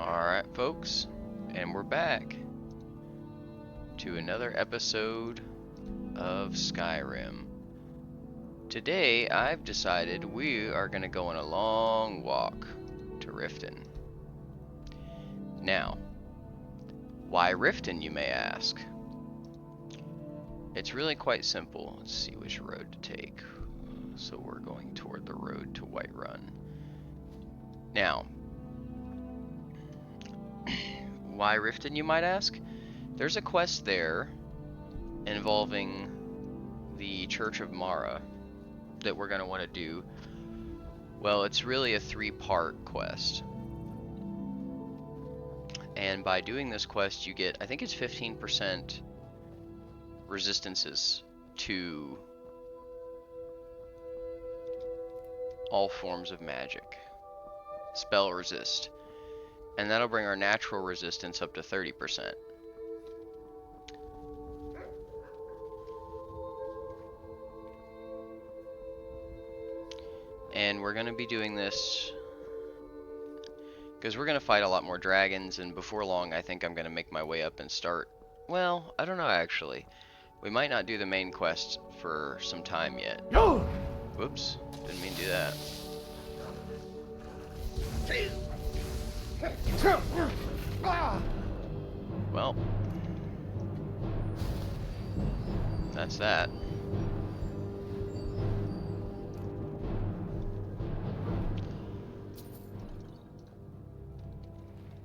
Alright, folks, and we're back to another episode of Skyrim. Today, I've decided we are going to go on a long walk to Riften. Now, why Riften, you may ask? It's really quite simple. Let's see which road to take. So we're going toward the road to Whiterun. Now, why Riften, you might ask? There's a quest there involving the Church of Mara that we're going to want to do. Well, it's really a three-part quest. And by doing this quest, you get, I think it's 15% resistances to all forms of magic. Spell resist. And that'll bring our natural resistance up to 30%. And we're going to be doing this because we're going to fight a lot more dragons, and before long I think I'm going to make my way up and start. Well, I don't know actually. We might not do the main quest for some time yet. Whoops, didn't mean to do that. Well, that's that.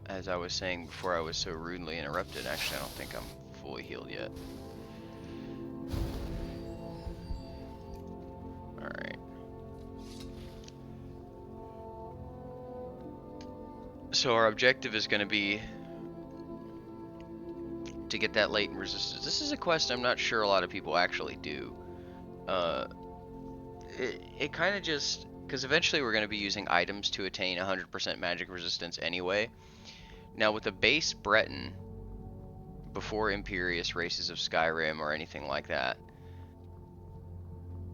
As I was saying before I was so rudely interrupted, actually I don't think I'm fully healed yet. Alright. So our objective is going to be to get that latent resistance. This is a quest I'm not sure a lot of people actually do. It kind of just... because eventually we're going to be using items to attain 100% magic resistance anyway. Now with the base Breton, before Imperious Races of Skyrim or anything like that,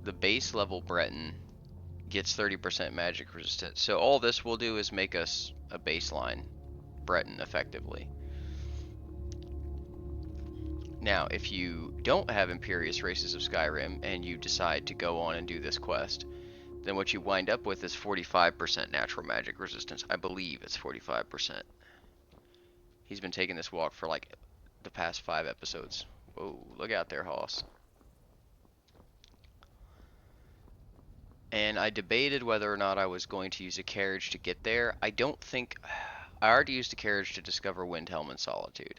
the base level Breton gets 30% magic resistance. So all this will do is make us a baseline Breton effectively. Now if you don't have Imperious Races of Skyrim and you decide to go on and do this quest, then what you wind up with is 45% natural magic resistance. I believe it's 45%. He's been taking this walk for like the past 5 episodes. Whoa, look out there, Hoss. And I debated whether or not I was going to use a carriage to get there. I don't think... I already used a carriage to discover Windhelm and Solitude.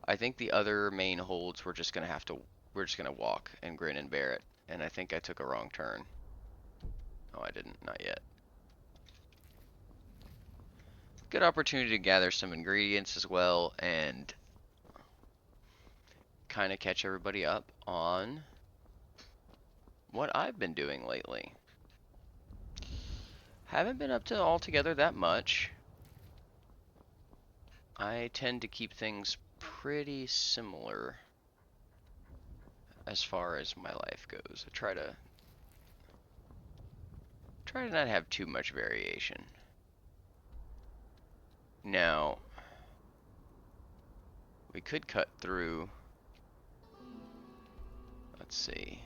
I think the other main holds we're just gonna have to... we're just gonna walk and grin and bear it. And I think I took a wrong turn. Oh, I didn't. Not yet. Good opportunity to gather some ingredients as well and kind of catch everybody up on what I've been doing lately. Haven't been up to altogether that much. I tend to keep things pretty similar as far as my life goes. I try to not have too much variation. Now, we could cut through, let's see.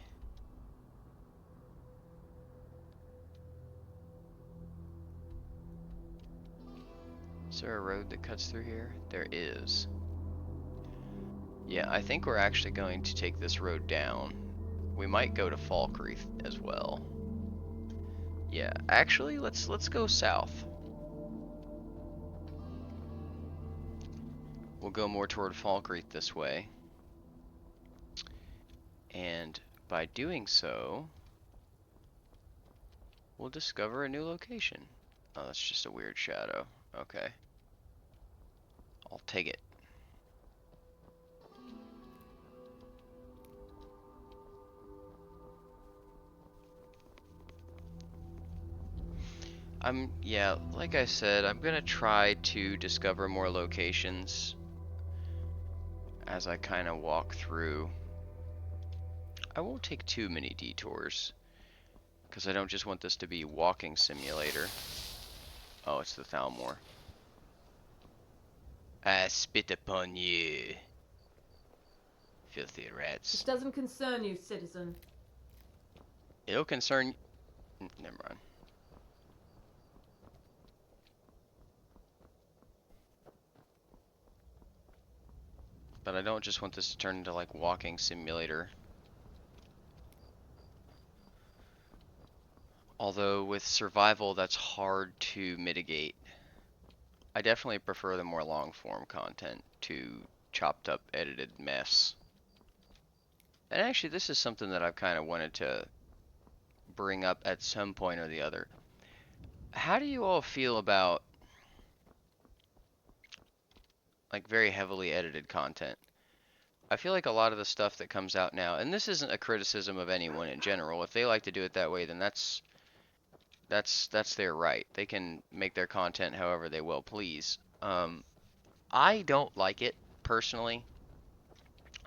Is there a road that cuts through here? There is. Yeah, I think we're actually going to take this road down. We might go to Falkreath as well. Yeah, actually, let's go south. We'll go more toward Falkreath this way. And by doing so, we'll discover a new location. Oh, that's just a weird shadow. Okay. I'll take it. Yeah, like I said, I'm gonna try to discover more locations as I kind of walk through. I won't take too many detours, because I don't just want this to be walking simulator. Oh, it's the Thalmor. I spit upon you, filthy This rats. doesn't concern you, citizen. It'll concern. Never mind. But I don't just want this to turn into like walking simulator. Although with survival, that's hard to mitigate. I definitely prefer the more long form content to chopped up edited mess. And actually, this is something that I've kind of wanted to bring up at some point or the other. How do you all feel about like very heavily edited content? I feel like a lot of the stuff that comes out now, and this isn't a criticism of anyone in general. If they like to do it that way, then that's their right. They can make their content however they will please. I don't like it personally.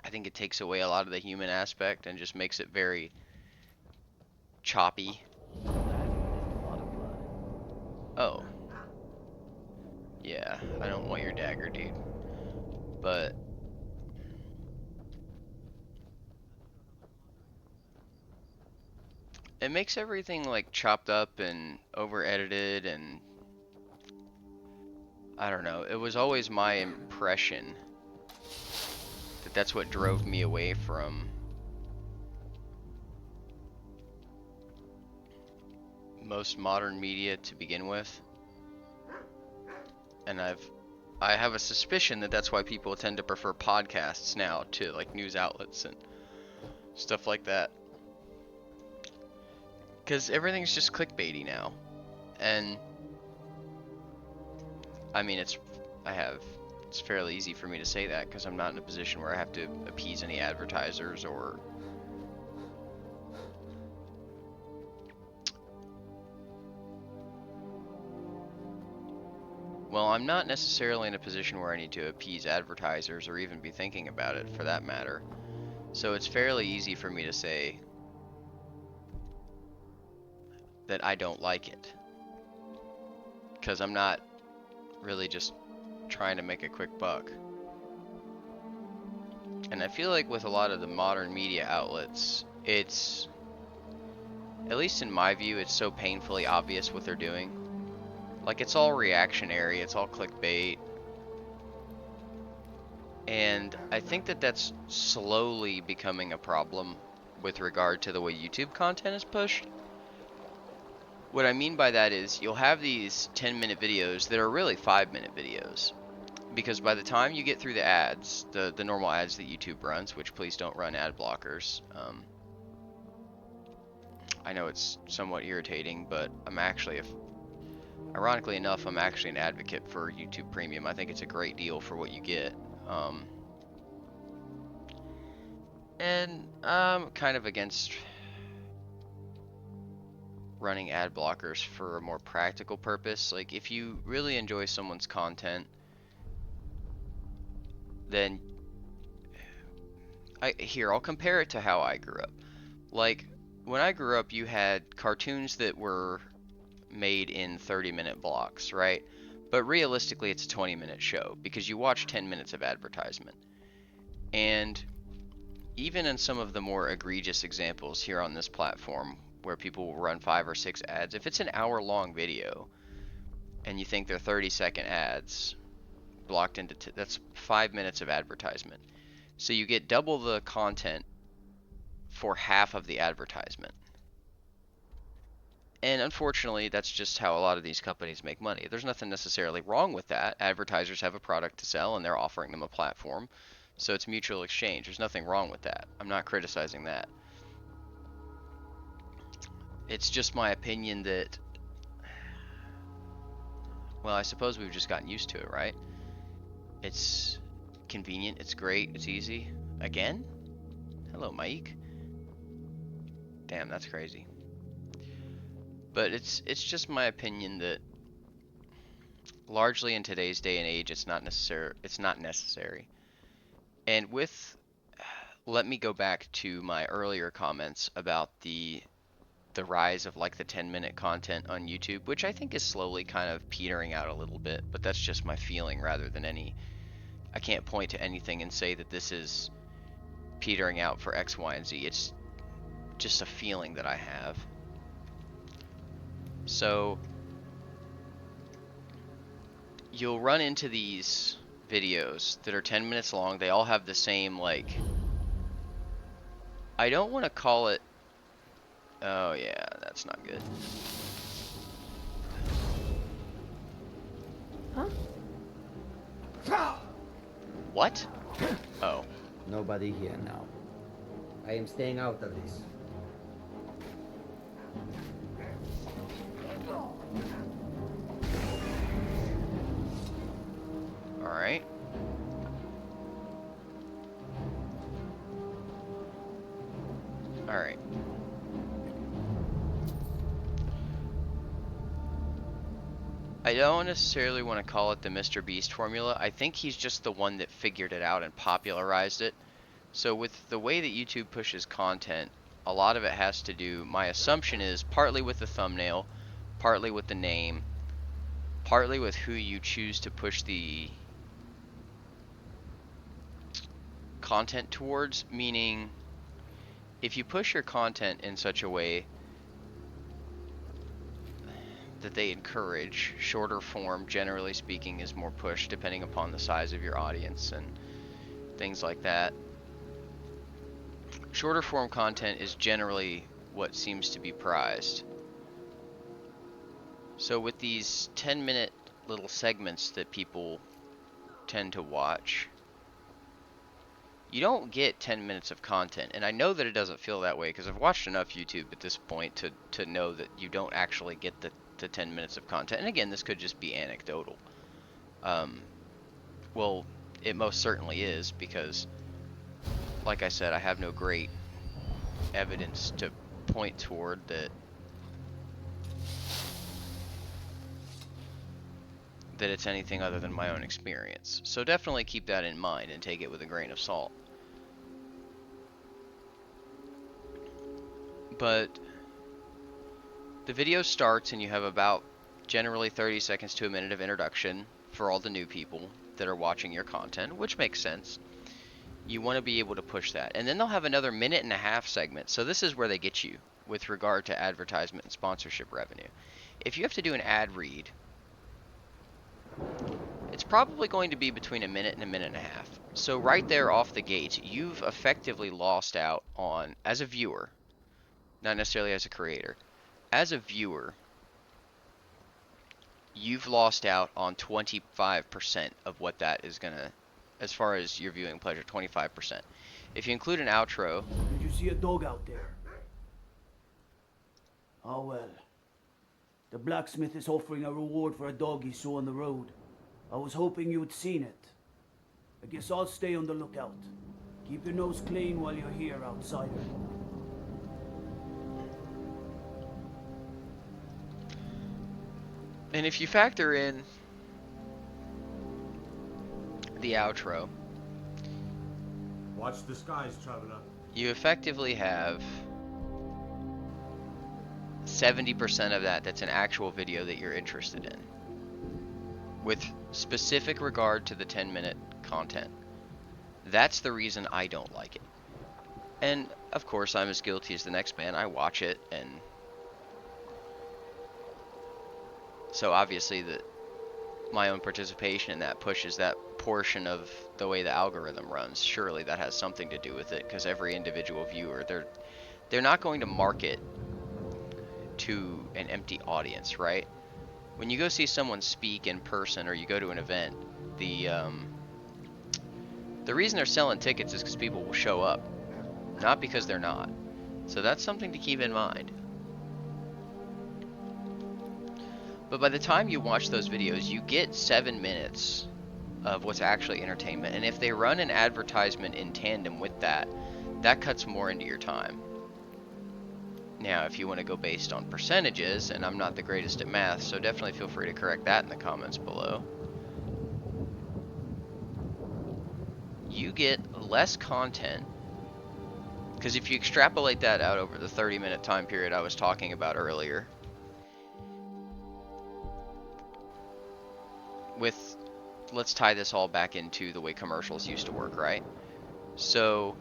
I think it takes away a lot of the human aspect and just makes it very choppy. Oh, yeah, I don't want your dagger, dude. But it makes everything like chopped up and over edited, and I don't know. It was always my impression that that's what drove me away from most modern media to begin with. And I have a suspicion that that's why people tend to prefer podcasts now to like news outlets and stuff like that. Because everything's just clickbaity now. And I mean, it's fairly easy for me to say that because I'm not in a position where I have to appease any advertisers or well, I'm not necessarily in a position where I need to appease advertisers or even be thinking about it for that matter. So it's fairly easy for me to say that I don't like it because I'm not really just trying to make a quick buck. And I feel like with a lot of the modern media outlets, it's, at least in my view, it's so painfully obvious what they're doing. Like, it's all reactionary, it's all clickbait. And I think that that's slowly becoming a problem with regard to the way YouTube content is pushed. What I mean by that is you'll have these 10-minute videos that are really 5-minute videos. Because by the time you get through the ads, the normal ads that YouTube runs, which please don't run ad blockers. I know it's somewhat irritating, but I'm actually, ironically enough, I'm actually an advocate for YouTube Premium. I think it's a great deal for what you get. And I'm kind of against running ad blockers for a more practical purpose. Like, if you really enjoy someone's content, then I'll compare it to how I grew up. Like, when I grew up, you had cartoons that were made in 30-minute blocks, right? But realistically, it's a 20-minute show because you watch 10 minutes of advertisement. And even in some of the more egregious examples here on this platform, where people will run 5 or 6 ads, if it's an hour-long video and you think they're 30-second ads blocked into that's 5 minutes of advertisement. So you get double the content for half of the advertisement. And unfortunately, that's just how a lot of these companies make money. There's nothing necessarily wrong with that. Advertisers have a product to sell and they're offering them a platform. So it's mutual exchange. There's nothing wrong with that. I'm not criticizing that. It's just my opinion that, well, I suppose we've just gotten used to it, right? It's convenient, it's great, it's easy. Again? Hello, Mike. Damn, that's crazy. But it's just my opinion that largely in today's day and age it's not necessary. And with let me go back to my earlier comments about the rise of like the 10-minute content on YouTube, which I think is slowly kind of petering out a little bit, but that's just my feeling rather than any I can't point to anything and say that this is petering out for X, Y, and Z. It's just a feeling that I have. So you'll run into these videos that are 10 minutes long. They all have the same, like, I don't want to call it, oh yeah, that's not good. Huh? What? Oh. Nobody here now. I am staying out of this. Alright. Alright. I don't necessarily want to call it the Mr. Beast formula. I think he's just the one that figured it out and popularized it. So with the way that YouTube pushes content, a lot of it has to do, my assumption is, partly with the thumbnail, partly with the name, partly with who you choose to push the content towards, meaning if you push your content in such a way that they encourage, shorter form, generally speaking, is more pushed depending upon the size of your audience and things like that. Shorter form content is generally what seems to be prized. So with these 10-minute little segments that people tend to watch, you don't get 10 minutes of content. And I know that it doesn't feel that way because I've watched enough YouTube at this point to know that you don't actually get the 10 minutes of content. And again, this could just be anecdotal. Well, it most certainly is, because like I said, I have no great evidence to point toward that it's anything other than my own experience. So definitely keep that in mind and take it with a grain of salt. But the video starts and you have about generally 30 seconds to a minute of introduction for all the new people that are watching your content, which makes sense. You want to be able to push that. And then they'll have another 1.5-minute segment. So this is where they get you with regard to advertisement and sponsorship revenue. If you have to do an ad read, it's probably going to be between a minute and a minute and a half. So right there off the gate, you've effectively lost out on, as a viewer, not necessarily as a creator, as a viewer, you've lost out on 25% of what that is gonna, as far as your viewing pleasure, 25%. If you include an outro. Did you see a dog out there? Oh well. The blacksmith is offering a reward for a dog he saw on the road. I was hoping you had seen it. I guess I'll stay on the lookout. Keep your nose clean while you're here, outsider. And if you factor in the outro, watch the skies, traveler. You effectively have 70% of that's an actual video that you're interested in, with specific regard to the 10-minute content. That's the reason I don't like it. And of course, I'm as guilty as the next man. I watch it, and so obviously my own participation in that pushes that portion of the way the algorithm runs. Surely that has something to do with it, because every individual viewer, they're not going to market to an empty audience, right? When you go see someone speak in person, or you go to an event, the reason they're selling tickets is because people will show up, not because they're not. So that's something to keep in mind. But by the time you watch those videos, you get 7 minutes of what's actually entertainment. And if they run an advertisement in tandem with that, that cuts more into your time. Now, if you want to go based on percentages, and I'm not the greatest at math, so definitely feel free to correct that in the comments below. You get less content, because if you extrapolate that out over the 30-minute time period I was talking about earlier, with let's tie this all back into the way commercials used to work, right? So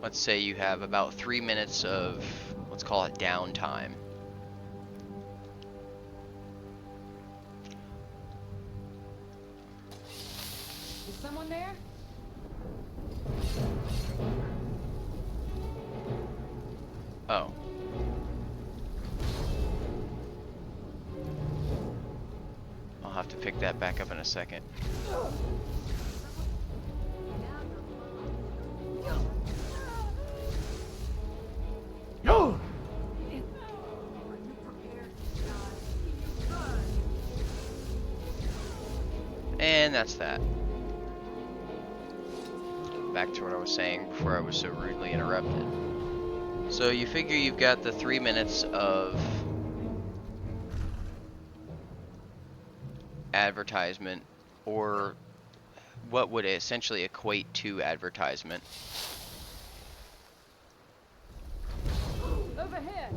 let's say you have about 3 minutes of, let's call it downtime. Is someone there? Oh. I'll have to pick that back up in a second. No! And that's that. Back to what I was saying before I was so rudely interrupted. So you figure you've got the 3 minutes of advertisement, or what would essentially equate to advertisement. Over here.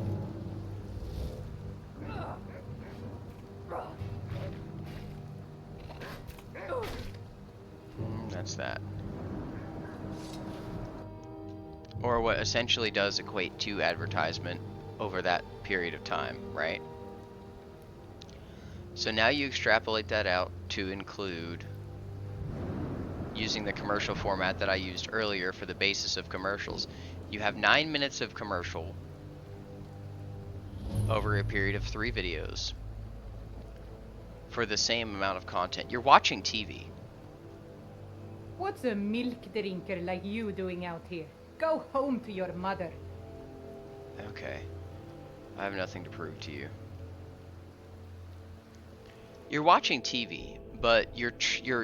That's that. Or what essentially does equate to advertisement over that period of time, right? So now you extrapolate that out to include using the commercial format that I used earlier for the basis of commercials. You have 9 minutes of commercial over a period of 3 videos for the same amount of content. You're watching TV. What's a milk drinker like you doing out here? Go home to your mother. Okay. I have nothing to prove to you. You're watching TV, but you're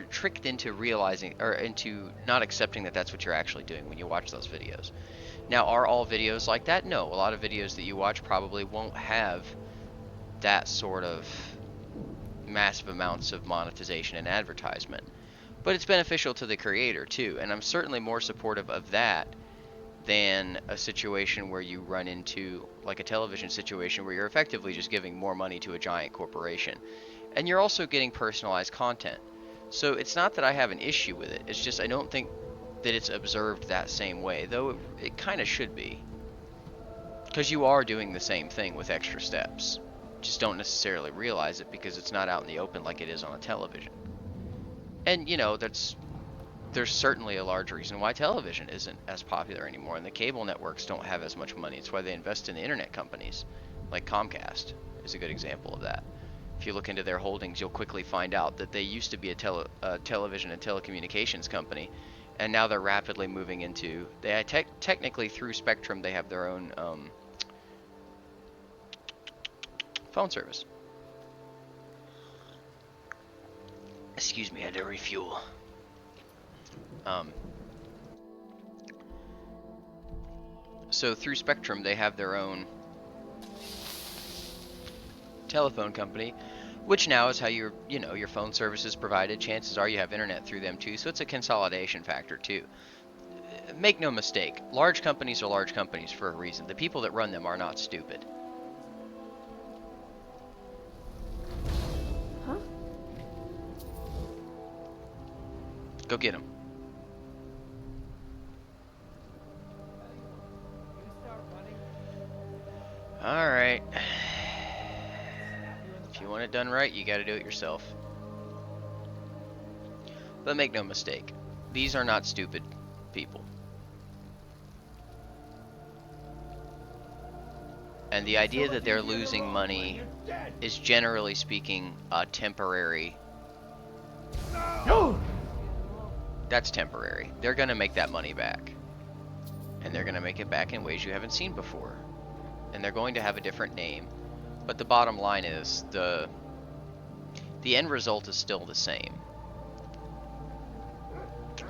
tricked into realizing, or into not accepting that that's what you're actually doing when you watch those videos. Now, are all videos like that? No. A lot of videos that you watch probably won't have that sort of massive amounts of monetization and advertisement. But it's beneficial to the creator too, and I'm certainly more supportive of that than a situation where you run into, like a television situation, where you're effectively just giving more money to a giant corporation. And you're also getting personalized content. So it's not that I have an issue with it, it's just I don't think that it's observed that same way, though it kind of should be. Because you are doing the same thing with extra steps. Just don't necessarily realize it because it's not out in the open like it is on a television. And, you know, there's certainly a large reason why television isn't as popular anymore, and the cable networks don't have as much money. It's why they invest in the internet companies, like Comcast is a good example of that. If you look into their holdings, you'll quickly find out that they used to be a television and telecommunications company, and now they're rapidly moving into, technically through Spectrum, they have their own phone service. Excuse me, I had to refuel. So through Spectrum, they have their own telephone company, which now is how your phone service is provided. Chances are you have internet through them too, so it's a consolidation factor too. Make no mistake, large companies are large companies for a reason. The people that run them are not stupid. Huh? Go get them. Alright. If you want it done right, you gotta do it yourself. But make no mistake, these are not stupid people. And the idea that they're losing money is, generally speaking, a temporary. That's temporary. They're gonna make that money back. And they're gonna make it back in ways you haven't seen before. And they're going to have a different name. But the bottom line is, the end result is still the same.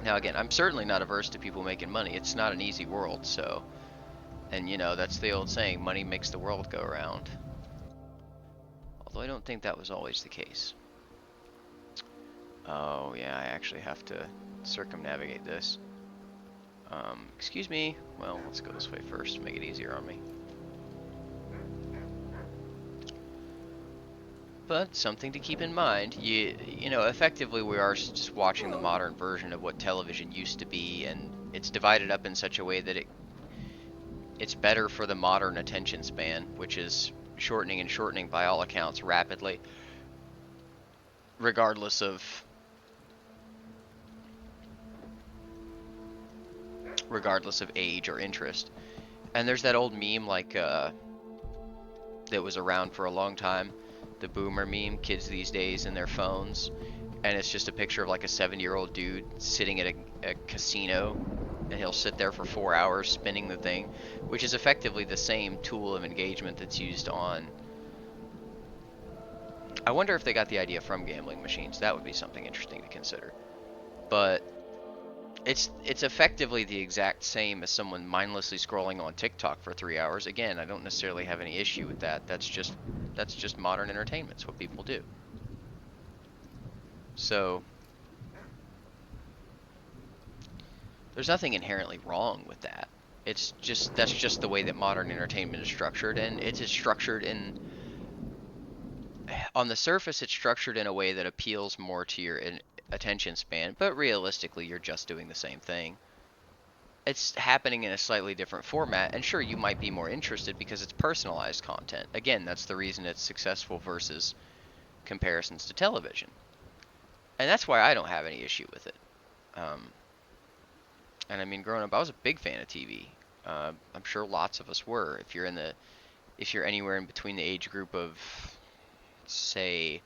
Now again, I'm certainly not averse to people making money. It's not an easy world, so... And you know, that's the old saying, money makes the world go round. Although I don't think that was always the case. Oh yeah, I actually have to circumnavigate this. Excuse me. Well, let's go this way first, make it easier on me. but something to keep in mind. You know, effectively we are just watching the modern version of what television used to be, and it's divided up in such a way that it's better for the modern attention span, which is shortening and shortening by all accounts rapidly, regardless of age or interest. And there's that old meme like that was around for a long time, the boomer meme, kids these days and their phones, and it's just a picture of like a 70-year-old dude sitting at a casino, and he'll sit there for 4 hours spinning the thing, which is effectively the same tool of engagement that's used on. I wonder if they got the idea from gambling machines. That would be something interesting to consider. But it's effectively the exact same as someone mindlessly scrolling on TikTok for 3 hours. Again, I don't necessarily have any issue with that. That's just modern entertainment. It's what people do. So there's nothing inherently wrong with that. It's just that's just the way that modern entertainment is structured, and it is structured in on the surface it's structured in a way that appeals more to your attention span, but realistically you're just doing the same thing. It's happening in a slightly different format, and sure, you might be more interested because it's personalized content. Again, that's the reason it's successful versus comparisons to television. And that's why I don't have any issue with it. And I mean, growing up, I was a big fan of TV. I'm sure lots of us were. If you're anywhere in between the age group of, say,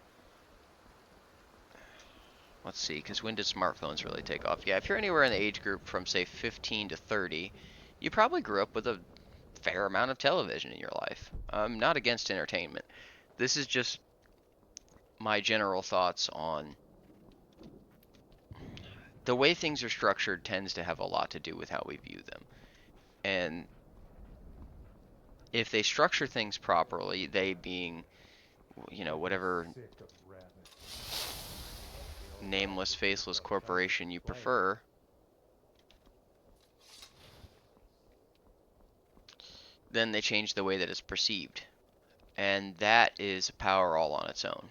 let's see, because when did smartphones really take off? Yeah, if you're anywhere in the age group from, say, 15 to 30, you probably grew up with a fair amount of television in your life. I'm not against entertainment. This is just my general thoughts on the way things are structured tends to have a lot to do with how we view them. And if they structure things properly, they being, you know, whatever nameless, faceless corporation you prefer, then they change the way that it's perceived. And that is power all on its own.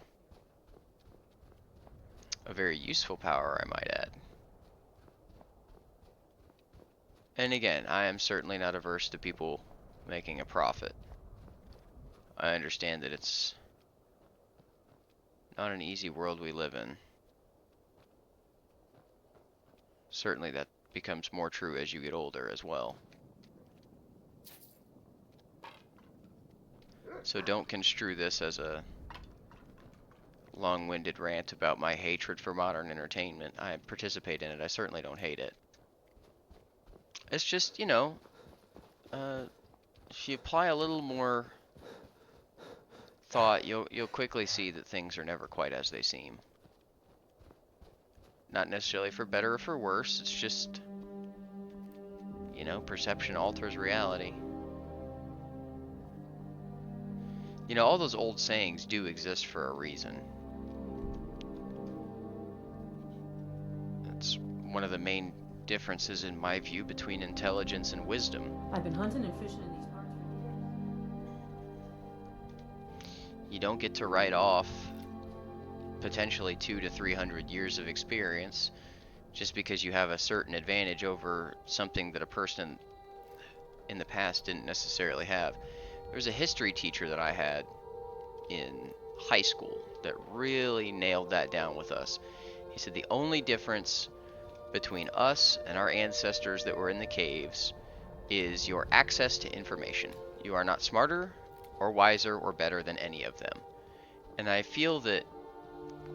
A very useful power, I might add. And again, I am certainly not averse to people making a profit. I understand that it's not an easy world we live in. Certainly that becomes more true as you get older as well. So don't construe this as a long-winded rant about my hatred for modern entertainment. I participate in it. I certainly don't hate it. It's just, you know, if you apply a little more thought, you'll quickly see that things are never quite as they seem. Not necessarily for better or for worse. It's just, you know, perception alters reality. You know, all those old sayings do exist for a reason. That's one of the main differences in my view between intelligence and wisdom. I've been hunting and fishing in these parts. You don't get to write off potentially 200 to 300 years of experience just because you have a certain advantage over something that a person in the past didn't necessarily have. There was a history teacher that I had in high school that really nailed that down with us. He said the only difference between us and our ancestors that were in the caves is your access to information. You are not smarter or wiser or better than any of them. And I feel that,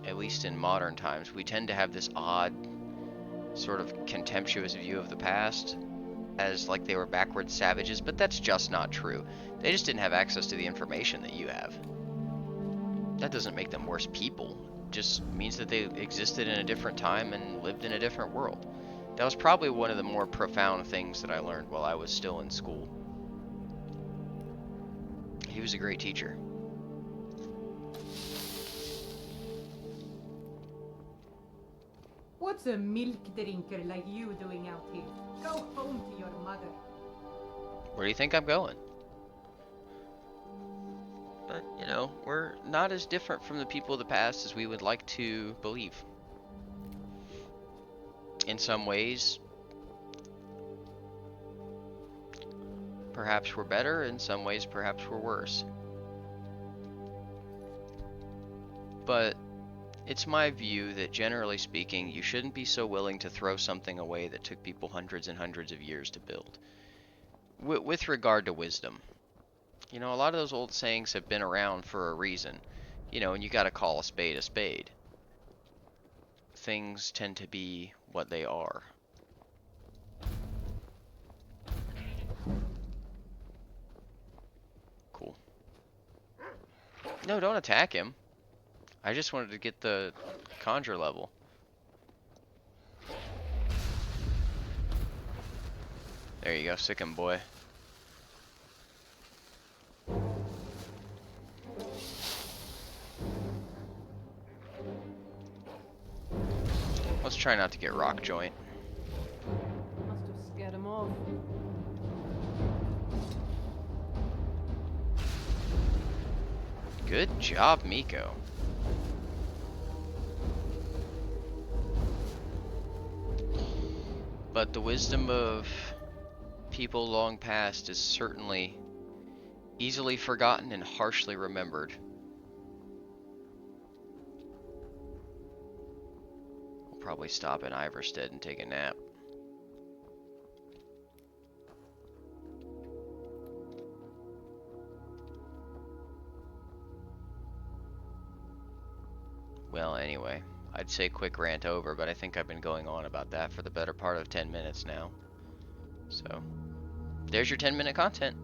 at least in modern times, we tend to have this odd, sort of contemptuous view of the past as like they were backward savages, but that's just not true. They just didn't have access to the information that you have. That doesn't make them worse people. It just means that they existed in a different time and lived in a different world. That was probably one of the more profound things that I learned while I was still in school. He was a great teacher. What's a milk drinker like you doing out here? Go home to your mother. Where do you think I'm going? you know, we're not as different from the people of the past as we would like to believe. In some ways, perhaps we're better. In some ways, perhaps we're worse. But it's my view that generally speaking, you shouldn't be so willing to throw something away that took people hundreds and hundreds of years to build. With regard to wisdom, you know, a lot of those old sayings have been around for a reason. You know, and you gotta call a spade a spade. Things tend to be what they are. Cool. No, don't attack him. I just wanted to get the conjure level. There you go, sick him, boy. Let's try not to get rock joint. Must have scared him off. Good job, Miko. But the wisdom of people long past is certainly easily forgotten and harshly remembered. We'll probably stop in Iverstead and take a nap. Well, anyway, I'd say quick rant over, but I think I've been going on about that for the better part of 10 minutes now. So, there's your 10-minute content.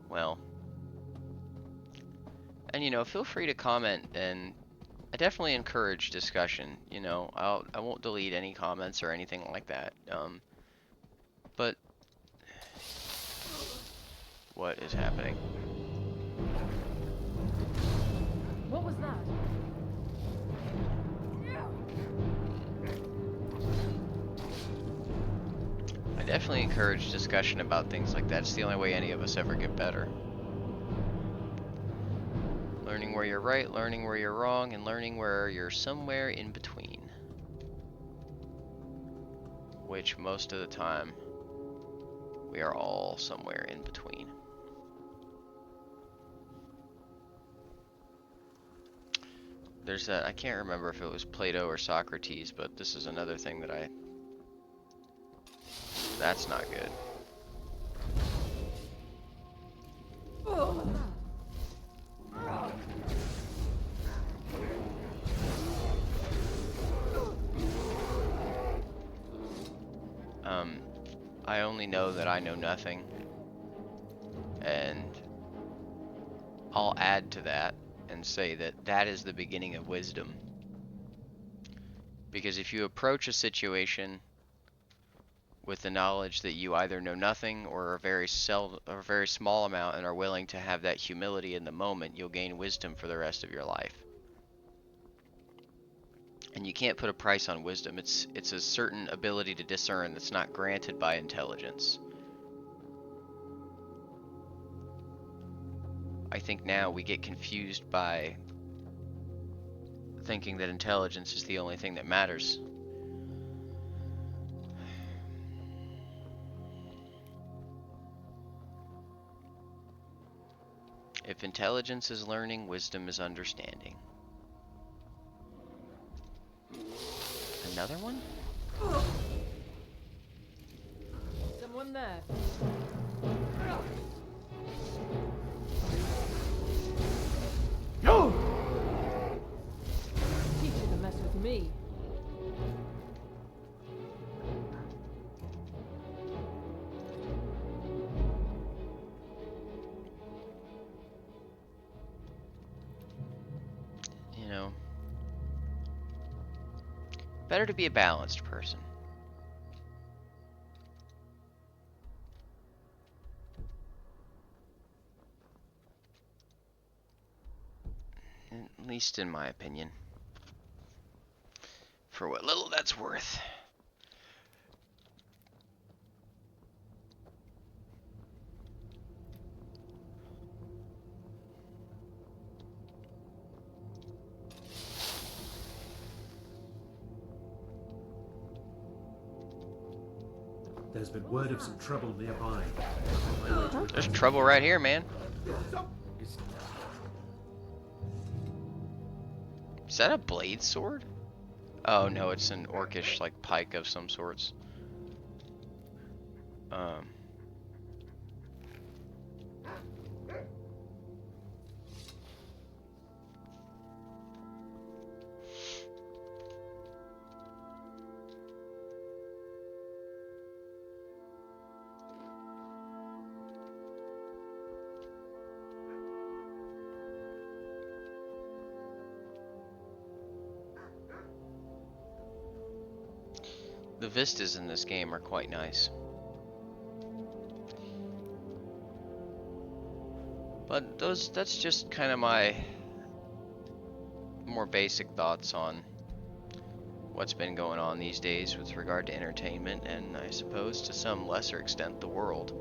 Well, and you know, feel free to comment, and I definitely encourage discussion. You know, I won't delete any comments or anything like that. But what is happening? What was that? I definitely encourage discussion about things like that. It's the only way any of us ever get better. Learning where you're right, learning where you're wrong, and learning where you're somewhere in between. Which most of the time, we are all somewhere in between. There's that, I can't remember if it was Plato or Socrates, but this is another thing that that's not good. I only know that I know nothing, and I'll add to that and say that that is the beginning of wisdom. Because if you approach a situation with the knowledge that you either know nothing or a very small amount and are willing to have that humility in the moment, you'll gain wisdom for the rest of your life. And you can't put a price on wisdom. It's a certain ability to discern that's not granted by intelligence. I think now we get confused by thinking that intelligence is the only thing that matters. If intelligence is learning, wisdom is understanding. Another one? Someone there. No! Teach you to mess with me. You know, better to be a balanced person. At least in my opinion. For what little that's worth. There's been word of some trouble nearby. There's trouble right here, man. Is that a blade sword? Oh no, it's an orcish like pike of some sorts. The vistas in this game are quite nice. But that's just kind of my more basic thoughts on what's been going on these days with regard to entertainment, and I suppose to some lesser extent the world.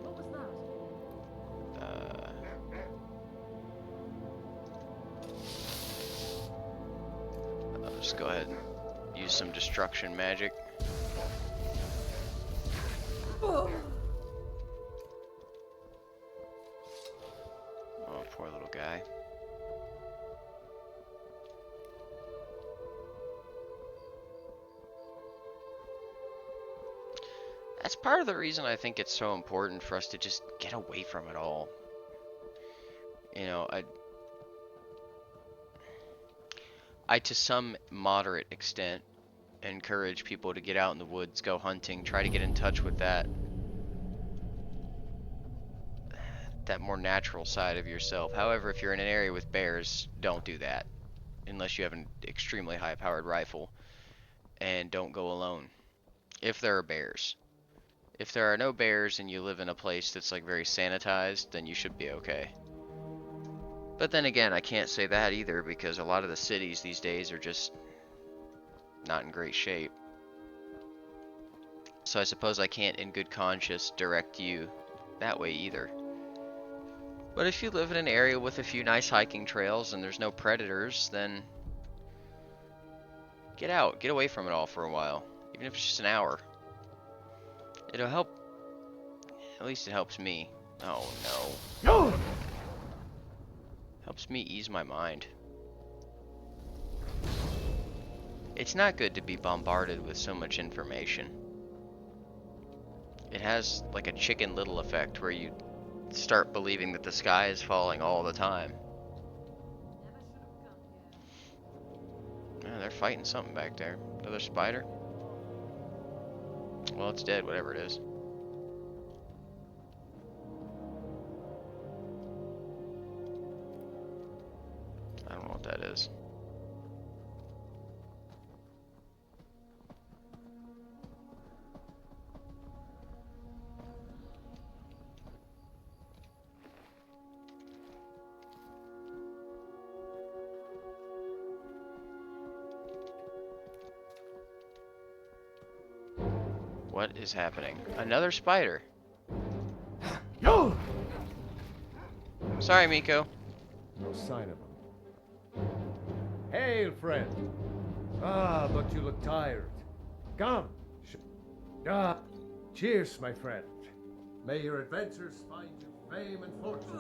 What was that? I'll just go ahead and use some destruction magic. Oh, poor little guy. That's part of the reason I think it's so important for us to just get away from it all. You know, I to some moderate extent encourage people to get out in the woods, go hunting, try to get in touch with that more natural side of yourself. However, if you're in an area with bears, don't do that unless you have an extremely high-powered rifle, and don't go alone if there are bears. If there are no bears and you live in a place that's like very sanitized, then you should be okay. But then again, I can't say that either, because a lot of the cities these days are just not in great shape. So I suppose I can't in good conscience direct you that way either. But if you live in an area with a few nice hiking trails and there's no predators, then get out, get away from it all for a while, even if it's just an hour. It'll help. At least it helps me. Oh no. Helps me ease my mind. It's not good to be bombarded with so much information. It has like a Chicken Little effect where you start believing that the sky is falling all the time. Yeah, they're fighting something back there. Another spider? Well, it's dead, whatever it is. I don't know what that is. What is happening? Another spider. Yo! Sorry, Miko. No sign of him. Hail, friend. Ah, but you look tired. Come. Cheers, my friend. May your adventures find you fame and fortune.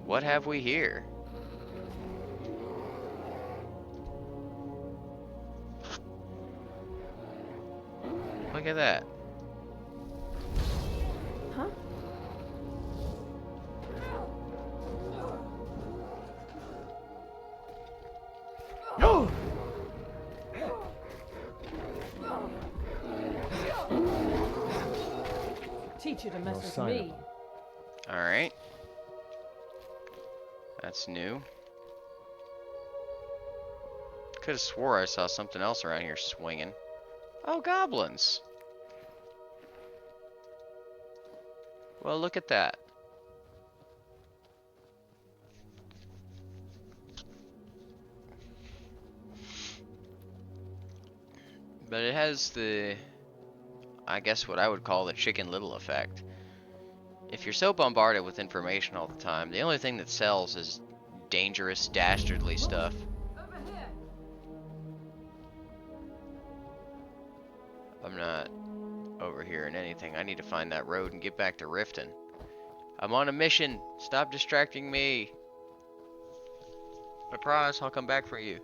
What have we here? Look at that. Huh? Yo! Teach you to mess No with sign of me. him. Alright. That's new. Could have swore I saw something else around here swinging. Oh, goblins. Well, look at that. But it has the, I guess what I would call the Chicken Little effect. If you're so bombarded with information all the time, the only thing that sells is dangerous, dastardly stuff. Over here. I'm not overhearing anything. I need to find that road and get back to Riften. I'm on a mission. Stop distracting me. I promise I'll come back for you.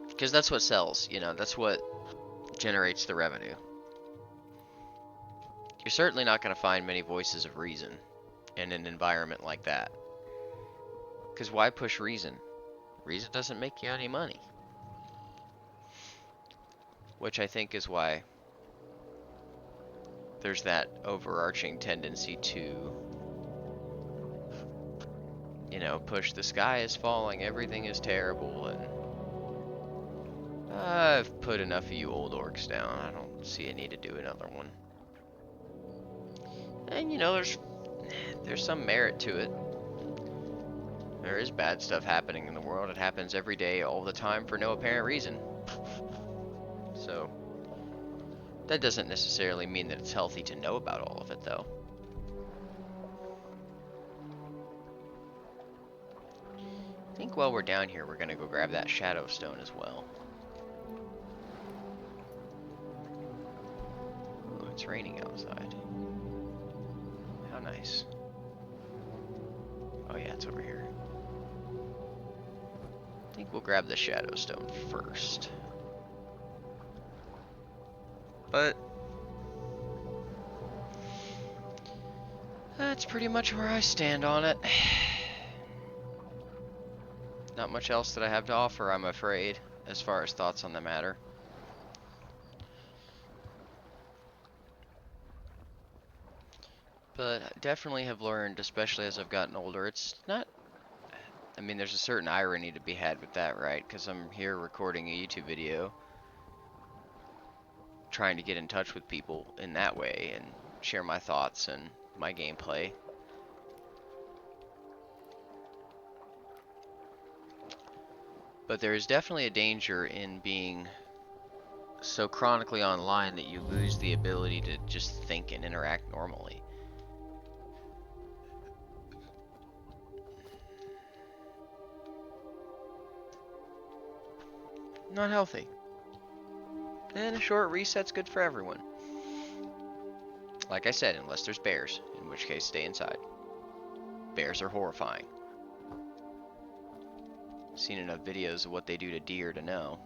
Because that's what sells, you know, that's what generates the revenue. You're certainly not going to find many voices of reason in an environment like that. Because why push reason? Reason doesn't make you any money. Which I think is why there's that overarching tendency to, you know, push the sky is falling, everything is terrible, and I've put enough of you old orcs down. I don't see a need to do another one. And you know, there's some merit to it. There is bad stuff happening in the world. It happens every day, all the time, for no apparent reason. So, that doesn't necessarily mean that it's healthy to know about all of it, though. I think while we're down here, we're gonna go grab that shadow stone as well. Ooh, it's raining outside. How nice. Oh yeah, it's over here. I think we'll grab the shadow stone first. But that's pretty much where I stand on it. Not much else that I have to offer, I'm afraid, as far as thoughts on the matter. But I definitely have learned, especially as I've gotten older, it's not... I mean, there's a certain irony to be had with that, right? Because I'm here recording a YouTube video, trying to get in touch with people in that way, and share my thoughts and my gameplay. But there is definitely a danger in being so chronically online that you lose the ability to just think and interact normally. Not healthy. And a short reset's good for everyone. Like I said, unless there's bears, in which case stay inside. Bears are horrifying. Seen enough videos of what they do to deer to know.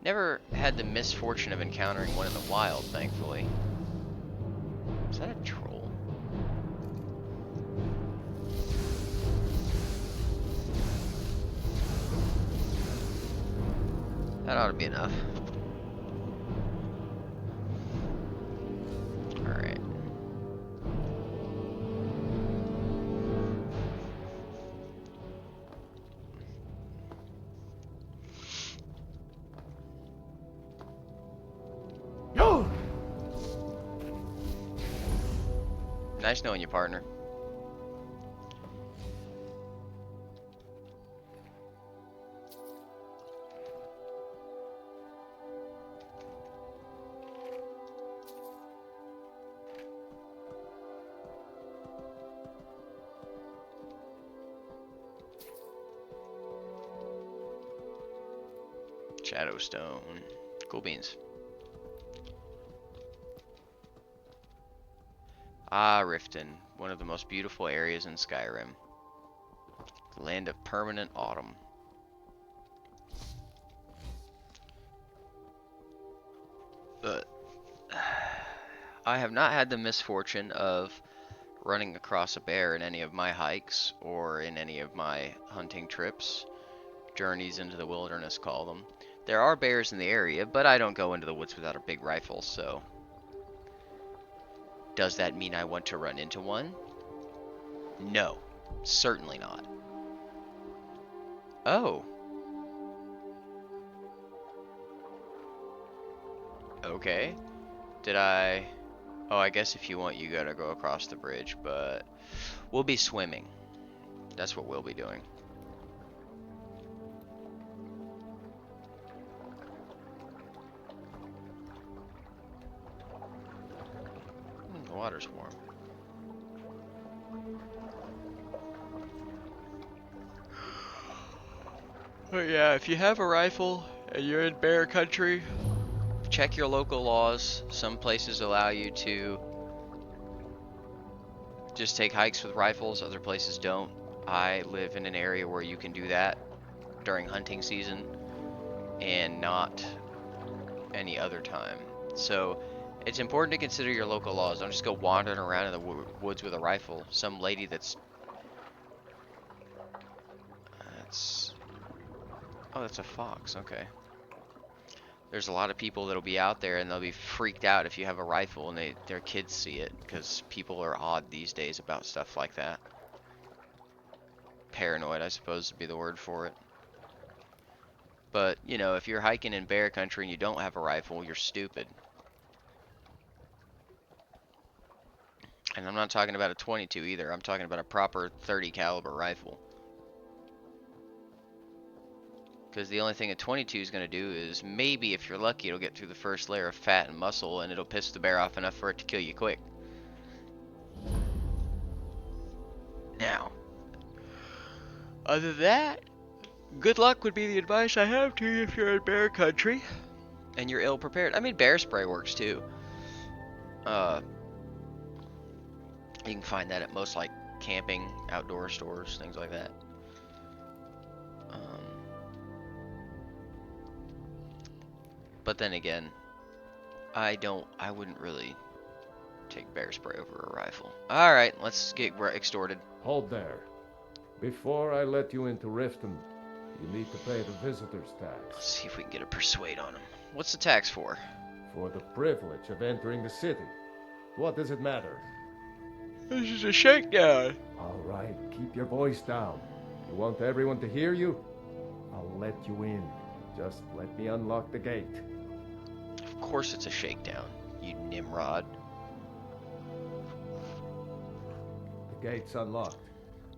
Never had the misfortune of encountering one in the wild, thankfully. Is that a troll? That ought to be enough. Alright. No! Nice knowing you, partner. Shadowstone. Cool beans. Ah, Riften, one of the most beautiful areas in Skyrim. The land of permanent autumn. But I have not had the misfortune of running across a bear in any of my hikes or in any of my hunting trips. Journeys into the wilderness, call them. There are bears in the area, but I don't go into the woods without a big rifle, so... Does that mean I want to run into one? No, certainly not. Oh. Okay. Did I... Oh, I guess if you want, you gotta go across the bridge, but... We'll be swimming. That's what we'll be doing. The water's warm. But yeah, if you have a rifle and you're in bear country, check your local laws. Some places allow you to just take hikes with rifles, other places don't. I live in an area where you can do that during hunting season and not any other time. So it's important to consider your local laws. Don't just go wandering around in the woods with a rifle. Some lady that's oh, that's a fox. Okay. There's a lot of people that'll be out there and they'll be freaked out if you have a rifle and their kids see it, because people are odd these days about stuff like that. Paranoid, I suppose, would be the word for it. But, you know, if you're hiking in bear country and you don't have a rifle, you're stupid. And I'm not talking about a 22 either. I'm talking about a proper 30 caliber rifle. Because the only thing a 22 is going to do is, maybe if you're lucky, it'll get through the first layer of fat and muscle and it'll piss the bear off enough for it to kill you quick. Now, other than that, good luck would be the advice I have to you if you're in bear country and you're ill prepared. I mean, bear spray works too. You can find that at most like camping, outdoor stores, things like that. But then again, I wouldn't really take bear spray over a rifle. Alright, let's get extorted. Hold there. Before I let you into Riften, you need to pay the visitor's Let's tax. see if we can get a persuade on him. What's the tax for? For the privilege of entering the city. What does it matter? This is a shakedown. All right, keep your voice down. You want everyone to hear you? I'll let you in. Just let me unlock the gate. Of course it's a shakedown, you Nimrod. The gate's unlocked.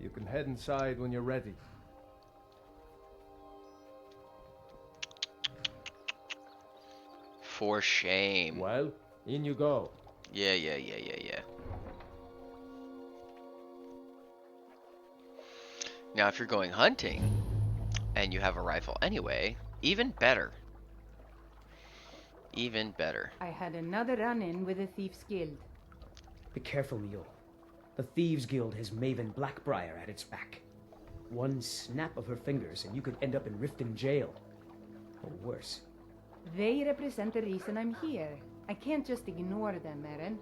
You can head inside when you're ready. For shame. Well, in you go. Yeah. Now, if you're going hunting, and you have a rifle anyway, even better. Even better. I had another run-in with the Thieves Guild. Be careful, Mule. The Thieves Guild has Maven Blackbriar at its back. One snap of her fingers and you could end up in Riften jail. Or worse. They represent the reason I'm here. I can't just ignore them, Eren.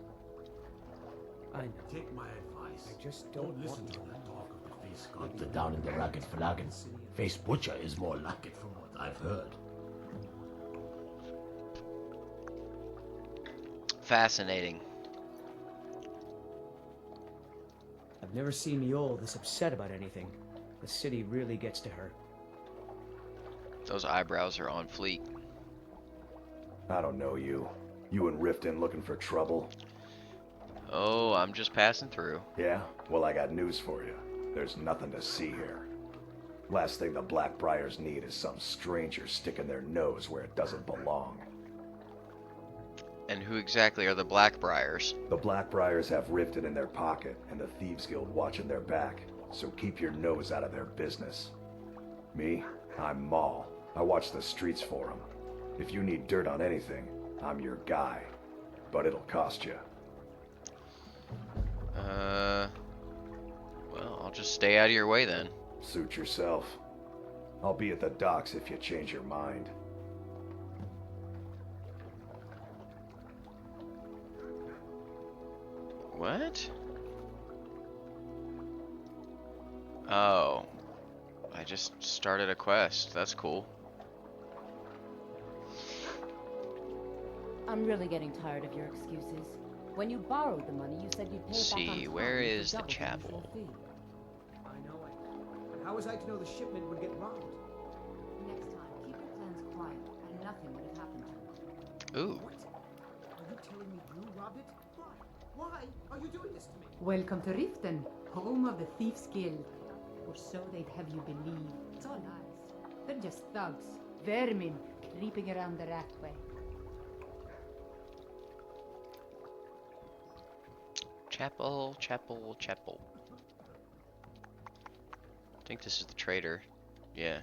I know. Take my advice. I just Don't don't listen want to to. that talk of the face hunter down in the Ragged Flagon. Face Butcher is more like it from what I've heard. Fascinating. I've never seen Mule this upset about anything. The city really gets to her. Those eyebrows are on fleek. I don't know you. You and Riften looking for trouble? Oh, I'm just passing through. Yeah? Well, I got news for you. There's nothing to see here. Last thing the Blackbriars need is some stranger sticking their nose where it doesn't belong. And who exactly are the Blackbriars? The Blackbriars have Riften in their pocket and the Thieves Guild watching their back, so keep your nose out of their business. Me? I'm Maul. I watch the streets for them. If you need dirt on anything, I'm your guy. But it'll cost you. Well, I'll just stay out of your way then. Suit yourself. I'll be at the docks if you change your mind. What? Oh. I just started a quest. That's cool. I'm really getting tired of your excuses. When you borrowed the money, you said you'd pay it back on See, time. where You is the doubled your chapel? usual fee. I know it. But how was I to know the shipment would get robbed? Next time, keep your plans quiet, and nothing would have happened to it. Ooh. What? Are you telling me you robbed it? Why? Why are you doing this to me? Welcome to Riften, home of the Thieves Guild. Or so they'd have you believe. It's all lies. They're just thugs, vermin, creeping around the Ratway. Chapel, chapel, chapel. I think this is the trader. Yeah.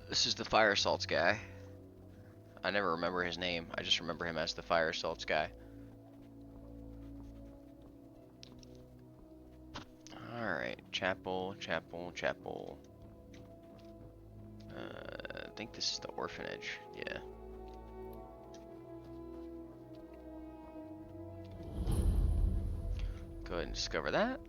This is the fire salts guy. I never remember his name. I just remember him as the fire salts guy. Alright, chapel, chapel, chapel. I think this is the orphanage. Yeah. Go ahead and discover that.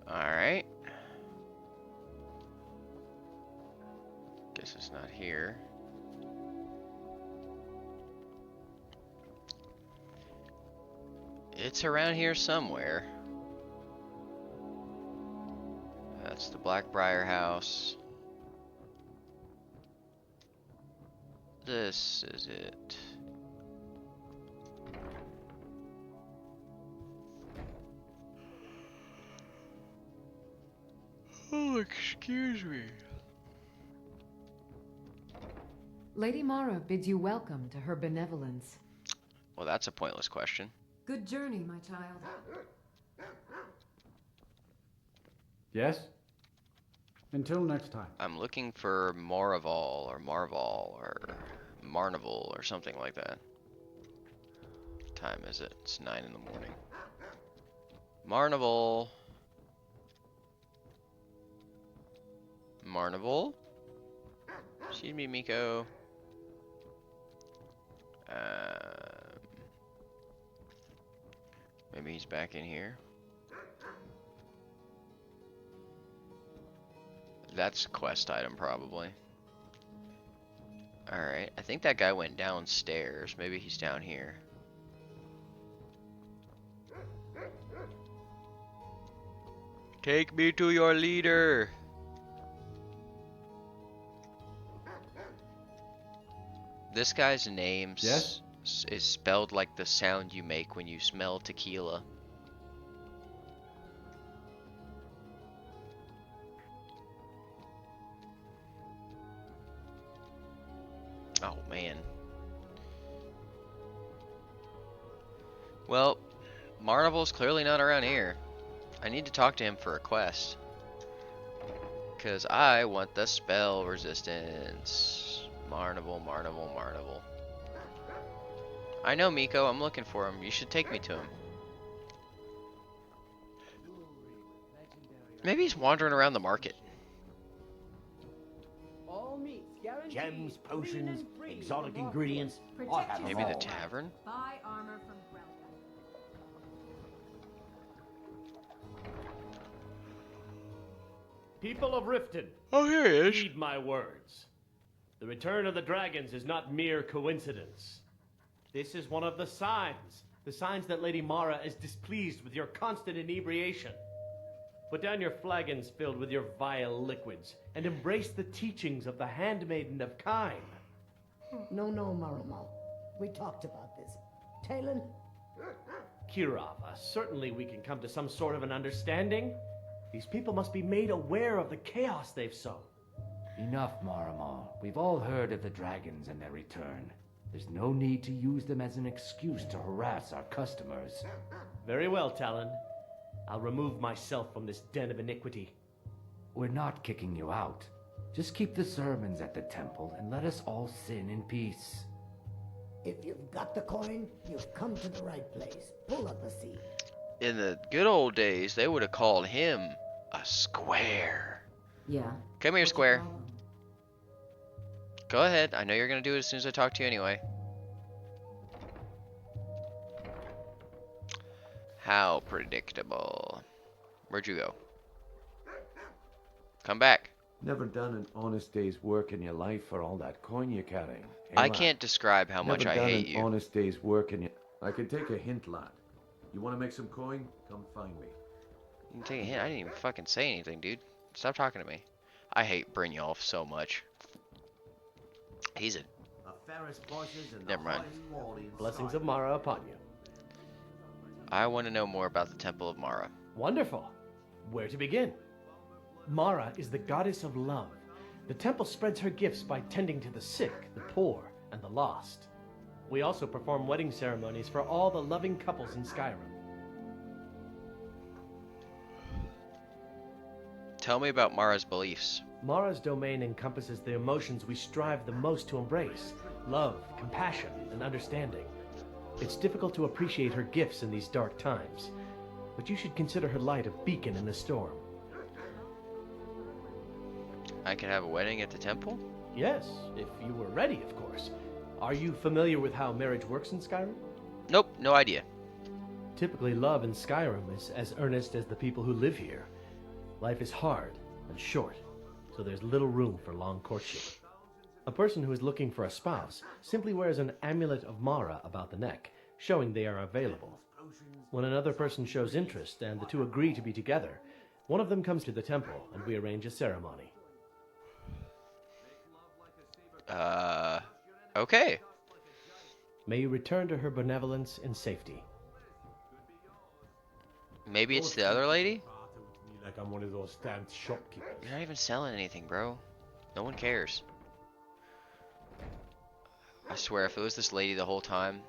Alright. Guess it's not here. It's around here somewhere. That's the Blackbriar house. This is it. Oh, excuse me. Lady Mara bids you welcome to her benevolence. Well, that's a pointless question. Good journey, my child. Yes? Until next time. I'm looking for Maraval or Marval or Marnival or something like that. What time is it? It's 9 in the morning. Marnival. Marnival? Excuse me, Miko. Maybe he's back in here. That's a quest item, probably. Alright, I think that guy went downstairs. Maybe he's down here. Take me to your leader! This guy's name is spelled like the sound you make when you smell tequila. Oh man. Well, Marnival's clearly not around here. I need to talk to him for a quest. Because I want the spell resistance. Marnival, Marnival, Marnival. I know, Miko. I'm looking for him. You should take me to him. Maybe he's wandering around the market. Gems, potions, exotic ingredients. I have them Maybe the all. tavern? Buy armor from Grelka. People of Riften, Oh, here he is. heed my words. The return of the dragons is not mere coincidence. This is one of the signs that Lady Mara is displeased with your constant inebriation. Put down your flagons filled with your vile liquids, and embrace the teachings of the handmaiden of Kine. No, Marama. We talked about this. Talon? Kirava, certainly we can come to some sort of an understanding. These people must be made aware of the chaos they've sown. Enough, Marama. We've all heard of the dragons and their return. There's no need to use them as an excuse to harass our customers. Very well, Talon. I'll remove myself from this den of iniquity. We're not kicking you out. Just keep the sermons at the temple and let us all sin in peace. If you've got the coin, you've come to the right place. Pull up a seat. In the good old days, they would have called him a square. Yeah. Come here, What's the square. problem? Go ahead. I know you're going to do it as soon as I talk to you anyway. How predictable. Where'd you go? Come back. Never done an honest day's work in your life for all that coin you're carrying. Hey, I lad? can't describe how much I Never hate done an you. honest day's work in your... I can take a hint, lad. You want to make some coin? Come find me. You can take a hint. I didn't even fucking say anything, dude. Stop talking to me. I hate Brynjolf so much. He's a... Never mind. Blessings of Mara upon you. I want to know more about the Temple of Mara. Wonderful. Where to begin? Mara is the goddess of love, The temple spreads her gifts by tending to the sick, the poor, and the lost. We also perform wedding ceremonies for all the loving couples in Skyrim. Tell me about Mara's beliefs. Mara's domain encompasses the emotions we strive the most to embrace: love, compassion, and understanding. It's difficult to appreciate her gifts in these dark times, but you should consider her light a beacon in the storm. I could have a wedding at the temple? Yes, if you were ready, of course. Are you familiar with how marriage works in Skyrim? Nope, no idea. Typically, love in Skyrim is as earnest as the people who live here. Life is hard and short, so there's little room for long courtship. A person who is looking for a spouse simply wears an amulet of Mara about the neck, showing they are available. When another person shows interest and the two agree to be together, one of them comes to the temple and we arrange a ceremony. Okay. May you return to her benevolence in safety. Maybe it's the other lady? Like I'm one of those damn shopkeepers. You're not even selling anything, bro. No one cares. I swear, if it was this lady the whole time,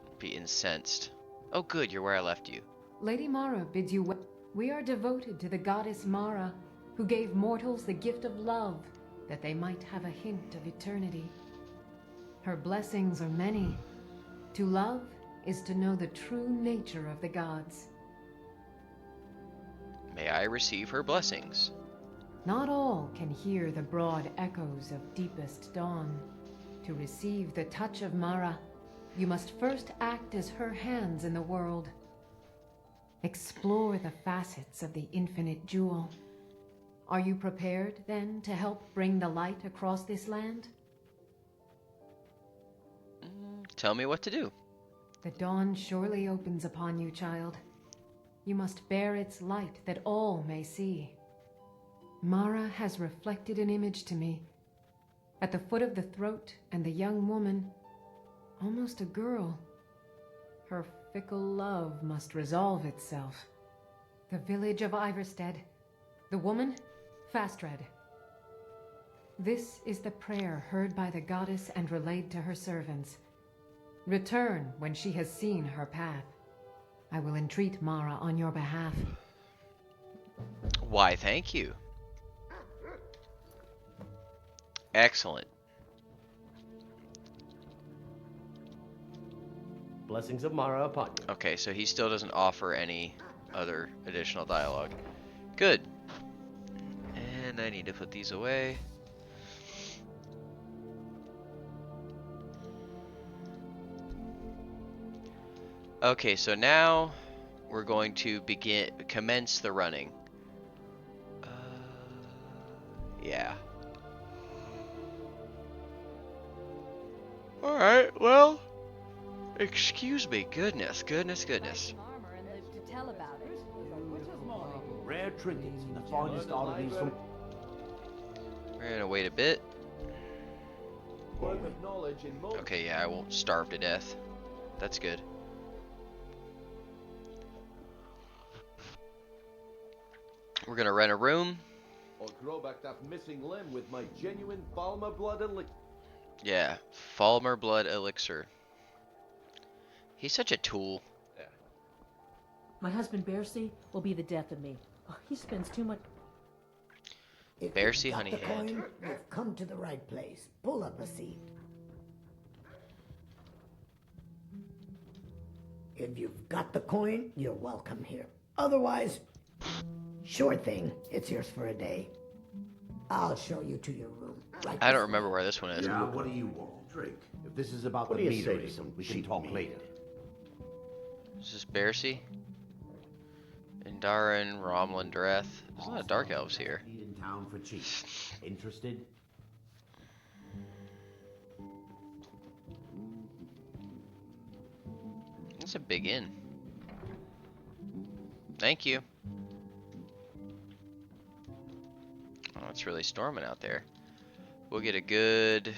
I'd be incensed. Oh good, you're where I left you. Lady Mara bids you well. We are devoted to the goddess Mara, who gave mortals the gift of love, that they might have a hint of eternity. Her blessings are many. To love is to know the true nature of the gods. May I receive her blessings? Not all can hear the broad echoes of deepest dawn. To receive the touch of Mara, you must first act as her hands in the world. Explore the facets of the infinite jewel. Are you prepared, then, to help bring the light across this land? Tell me what to do. The dawn surely opens upon you, child. You must bear its light that all may see. Mara has reflected an image to me. At the foot of the throat and the young woman, almost a girl. Her fickle love must resolve itself. The village of Iverstead. The woman, Fastred. This is the prayer heard by the goddess and relayed to her servants. Return when she has seen her path. I will entreat Mara on your behalf. Why, thank you. Excellent. Blessings of Mara upon you. Okay, so he still doesn't offer any other additional dialogue. Good. And I need to put these away. Okay, so now we're going to commence the running. Yeah. Alright, well, excuse me, goodness. Rare trinkets, the finest oddities from... We're gonna wait a bit. Okay, yeah, I won't starve to death. That's good. We're gonna rent a room. I'll grow back that missing limb with my genuine Falmer blood elixir. Yeah, Falmer blood elixir. He's such a tool. Yeah. My husband Bercy will be the death of me. Oh, he spends too much. If Bercy you've got honey the hand. coin, you've come to the right place. Pull up a seat. If you've got the coin, you're welcome here. Otherwise, sure thing. It's yours for a day. I'll show you to your room. Right I don't remember where this one is. Yeah, what do you want? Drink. If this is about What the do you say to metering, some we can cheap talk meat? later. Is this Bercy? Indarin, Romlin, Dreth. There's a lot of dark elves here. Eat in town for cheap. Interested? It's a big inn. Thank you. Oh, it's really storming out there. We'll get a good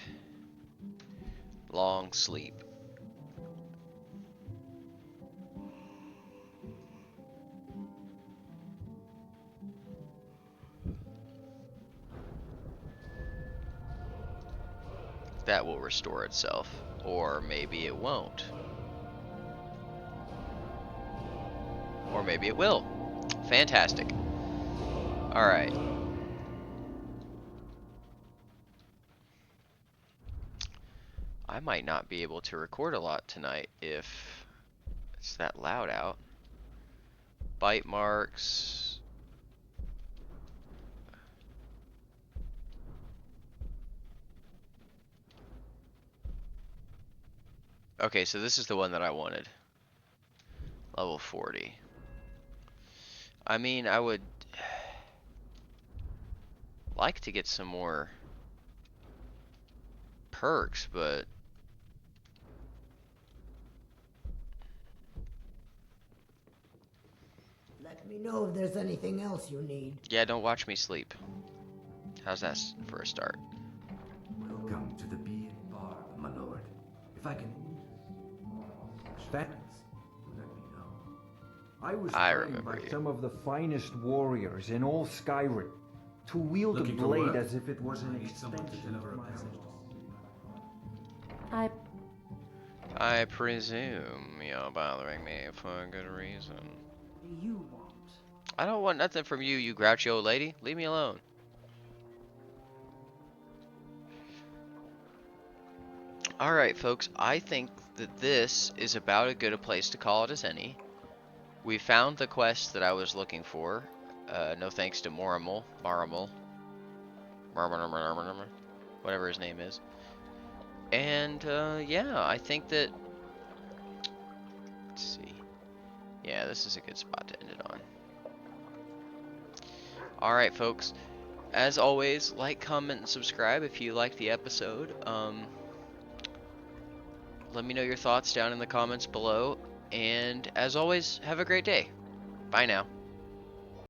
long sleep. that will restore itself. Or maybe it won't. Or maybe it will. Fantastic. Alright. I might not be able to record a lot tonight if it's that loud out. Bite marks. Okay, so this is the one that I wanted. Level 40. I mean, I would like to get some more perks, but Let me know if there's anything else you need. yeah, don't watch me sleep. How's that for a start? Welcome to the Bee and Bar, my lord. If I can... That... Let me know. I was I trained remember by you. some of the finest warriors in all Skyrim to wield Looking a for blade work? as if it was an I need someone to extension deliver of a my message. I presume you're bothering me for a good reason. What do you want? I don't want nothing from you, you grouchy old lady. Leave me alone. Alright, folks, I think that this is about as good a place to call it as any. We found the quest that I was looking for. No thanks to Moramul. Whatever his name is. And, yeah, I think that... Let's see. Yeah, this is a good spot to end it on. Alright, folks. As always, like, comment, and subscribe if you liked the episode. Let me know your thoughts down in the comments below. And, as always, have a great day. Bye now.